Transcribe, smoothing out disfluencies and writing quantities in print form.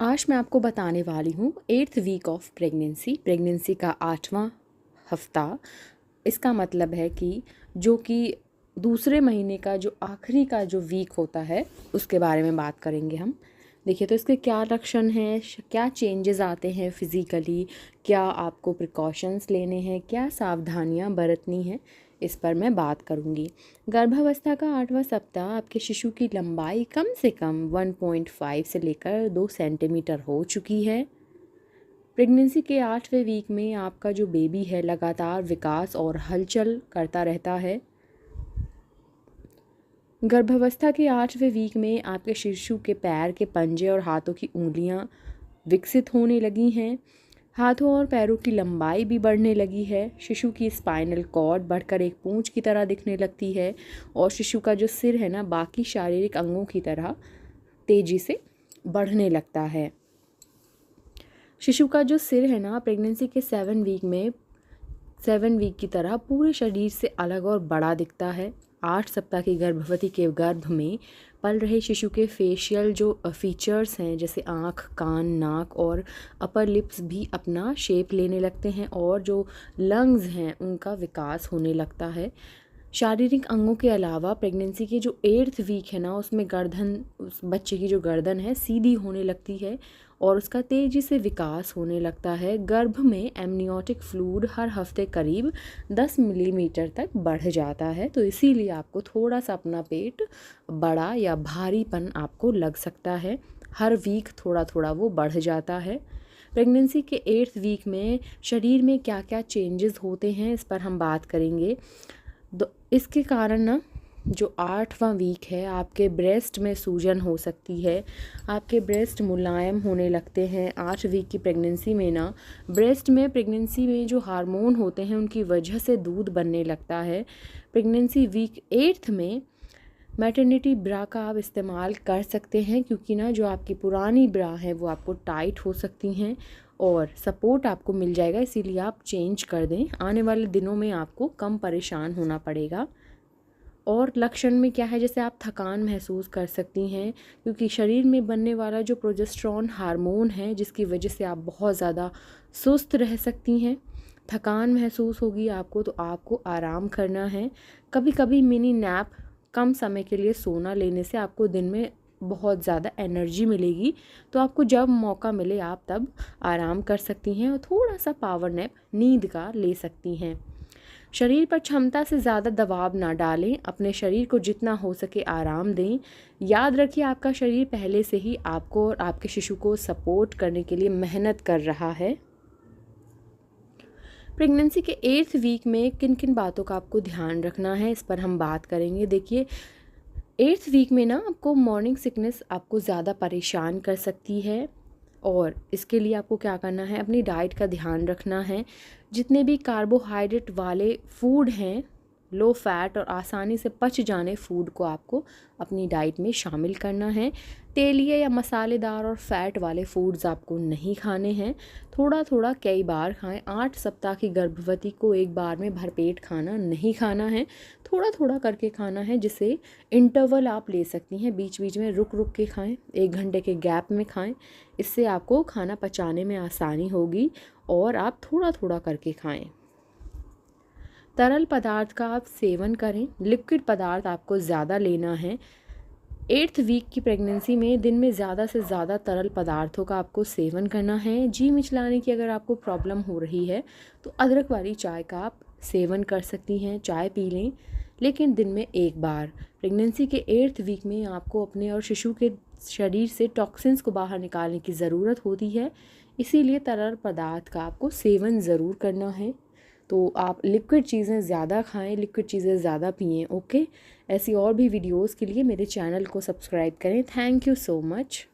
आज मैं आपको बताने वाली हूँ 8th वीक ऑफ प्रेगनेंसी का 8वां हफ्ता। इसका मतलब है कि दूसरे महीने का जो आखिरी का जो वीक होता है उसके बारे में बात करेंगे हम। देखिए तो इसके क्या लक्षण हैं, क्या चेंजेस आते हैं फिज़िकली, क्या आपको प्रिकॉशंस लेने हैं, क्या सावधानियां बरतनी हैं, इस पर मैं बात करूंगी। गर्भावस्था का 8वां सप्ताह आपके शिशु की लंबाई कम से कम 1.5 से लेकर 2 सेंटीमीटर हो चुकी है। प्रेगनेंसी के 8वें वीक में आपका जो बेबी है लगातार विकास और हलचल करता रहता है। गर्भावस्था के 8वें वीक में आपके शिशु के पैर के पंजे और हाथों की उंगलियां विकसित होने लगी हैं। हाथों और पैरों की लंबाई भी बढ़ने लगी है। शिशु की स्पाइनल कॉर्ड बढ़कर एक पूंछ की तरह दिखने लगती है और शिशु का जो सिर है ना, बाकी शारीरिक अंगों की तरह तेजी से बढ़ने लगता है। शिशु का जो सिर है ना, प्रेगनेंसी के 7 वीक की तरह पूरे शरीर से अलग और बड़ा दिखता है। 8 सप्ताह की गर्भवती के गर्भ में पल रहे शिशु के फेशियल जो फीचर्स हैं, जैसे आँख, कान, नाक और अपर लिप्स भी अपना शेप लेने लगते हैं और जो लंग्स हैं उनका विकास होने लगता है। शारीरिक अंगों के अलावा प्रेगनेंसी के जो 8th वीक है ना, उसमें उस बच्चे की जो गर्दन है सीधी होने लगती है और उसका तेज़ी से विकास होने लगता है। गर्भ में एमनियोटिक फ्लूइड हर हफ्ते करीब 10 मिलीमीटर तक बढ़ जाता है, तो इसीलिए आपको थोड़ा सा अपना पेट बड़ा या भारीपन आपको लग सकता है। हर वीक थोड़ा थोड़ा वो बढ़ जाता है। प्रेगनेंसी के 8th वीक में शरीर में क्या क्या चेंजेस होते हैं, इस पर हम बात करेंगे। इसके कारण ना, जो 8वां वीक है, आपके ब्रेस्ट में सूजन हो सकती है, आपके ब्रेस्ट मुलायम होने लगते हैं। 8 वीक की प्रेगनेंसी में ना, ब्रेस्ट में प्रेगनेंसी में जो हार्मोन होते हैं उनकी वजह से दूध बनने लगता है। प्रेगनेंसी वीक 8 में मैटरनिटी ब्रा का आप इस्तेमाल कर सकते हैं, क्योंकि ना जो आपकी पुरानी ब्रा है वो आपको टाइट हो सकती हैं और सपोर्ट आपको मिल जाएगा, इसीलिए आप चेंज कर दें। आने वाले दिनों में आपको कम परेशान होना पड़ेगा। और लक्षण में क्या है, जैसे आप थकान महसूस कर सकती हैं, क्योंकि शरीर में बनने वाला जो प्रोजेस्टेरोन हार्मोन है, जिसकी वजह से आप बहुत ज़्यादा सुस्त रह सकती हैं। थकान महसूस होगी आपको, तो आपको आराम करना है। कभी कभी मिनी नैप, कम समय के लिए सोना लेने से आपको दिन में बहुत ज़्यादा एनर्जी मिलेगी, तो आपको जब मौका मिले आप तब आराम कर सकती हैं और थोड़ा सा पावर नैप नींद का ले सकती हैं। शरीर पर क्षमता से ज़्यादा दबाव ना डालें, अपने शरीर को जितना हो सके आराम दें। याद रखिए, आपका शरीर पहले से ही आपको और आपके शिशु को सपोर्ट करने के लिए मेहनत कर रहा है। प्रेगनेंसी के 8th वीक में किन किन बातों का आपको ध्यान रखना है, इस पर हम बात करेंगे। देखिए, 8th वीक में ना आपको मॉर्निंग सिकनेस आपको ज़्यादा परेशान कर सकती है और इसके लिए आपको क्या करना है, अपनी डाइट का ध्यान रखना है। जितने भी कार्बोहाइड्रेट वाले फूड हैं, लो फैट और आसानी से पच जाने फूड को आपको अपनी डाइट में शामिल करना है। तेलीय या मसालेदार और फैट वाले फूड्स आपको नहीं खाने हैं। थोड़ा थोड़ा कई बार खाएं। 8 सप्ताह की गर्भवती को एक बार में भरपेट खाना नहीं खाना है, थोड़ा थोड़ा करके खाना है, जिसे इंटरवल आप ले सकती हैं, बीच बीच में रुक रुक के खाएं, 1 घंटे के गैप में खाएं। इससे आपको खाना पचाने में आसानी होगी और आप थोड़ा थोड़ा करके खाएं। तरल पदार्थ का आप सेवन करें, लिक्विड पदार्थ आपको ज़्यादा लेना है। 8th वीक की प्रेगनेंसी में दिन में ज़्यादा से ज़्यादा तरल पदार्थों का आपको सेवन करना है। जी मिचलाने की अगर आपको प्रॉब्लम हो रही है तो अदरक वाली चाय का आप सेवन कर सकती हैं, चाय पी लें, लेकिन दिन में एक बार। प्रेगनेंसी के 8th वीक में आपको अपने और शिशु के शरीर से टॉक्सिन्स को बाहर निकालने की ज़रूरत होती है, इसीलिए तरल पदार्थ का आपको सेवन ज़रूर करना है। तो आप लिक्विड चीज़ें ज़्यादा खाएं, लिक्विड चीज़ें ज़्यादा पिएं। ओके, ऐसी और भी वीडियोस के लिए मेरे चैनल को सब्सक्राइब करें। Thank you so much.